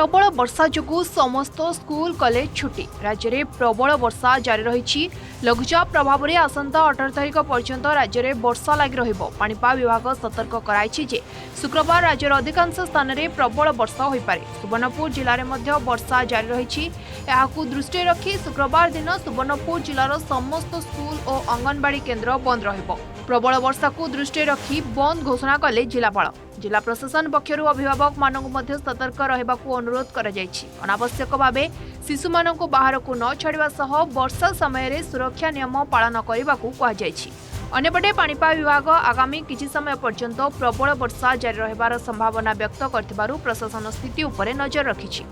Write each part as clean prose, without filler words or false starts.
प्रबल वर्षा जोगु समस्त school college छुट्टी। राज्य में प्रबल वर्षा जारी रही। लघुचाप प्रभाव में आसंता 18 तारिख पर्यंत राज्य में वर्षा लगी रहिबो। पाणीपाग विभाग सतर्क कराइछि जे शुक्रवार राज्यर अधिकांश स्थान में प्रबल वर्षा हो पारे। सुवर्णपुर जिले में वर्षा जारी रही। यहाकू दृष्टि रखी शुक्रवार दिन सुवर्णपुर जिलार समस्त स्कूल और अंगनवाड़ी केन्द्र बंद रहिबो। प्रबल वर्षा को दृष्टि रखी बंद घोषणा कले जिलापाल। जिला प्रशासन पक्षरु अभिभावक मानक मध्य सतर्क रहबाकू अनुरोध करा जायछि। अनावश्यक भावे शिशु मानक बाहर को न छाड़िबा सह वर्षा समय रे सुरक्षा नियम पालन करबाकू कहा जायछि। अन्यपटे पाणीपाग विभाग आगामी किछि समय पर्यंत प्रबल वर्षा जारी रहिबार संभावना व्यक्त करथिबारु प्रशासन स्थिति उपरे नजर रखिछि।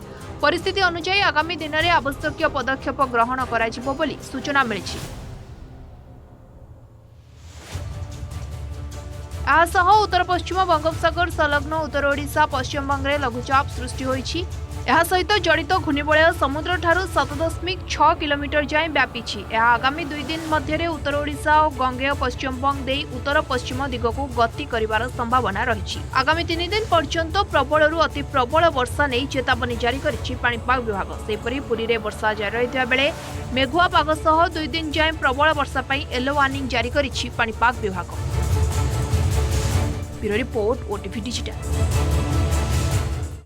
परिस्थिति अनुसार आगामी दिन में आवश्यक पदक्षेप ग्रहण कराजिबो बोली सूचना मिलिछि। उत्तर पश्चिम बंगोपसागर संलग्न उत्तर ओडिशा पश्चिम बंगे लघुचाप सृष्टि होइछि। यह सहित जड़ित घूर्णिबलय समुद्र ठारू 7.6 किलोमीटर जाए व्यापी। यह आगामी 2 दिन मध्य उत्तर ओडिशा और गंगेय पश्चिम बंग दे उत्तर पश्चिम दिग को गति करिवार संभावना रही। आगामी 3 दिन पर्यंत प्रबल अति प्रबल वर्षा नहीं चेतावनी जारी करिछि पाणीपाग विभाग। सेपरि पुरी रे वर्षा जारी रहिथिबा बेले मेघुआ पाग सह 2 दिन जाए प्रबल वर्षा पई येलो वार्निंग जारी करिछि पाणीपाग विभाग। Bureau report OTV digital.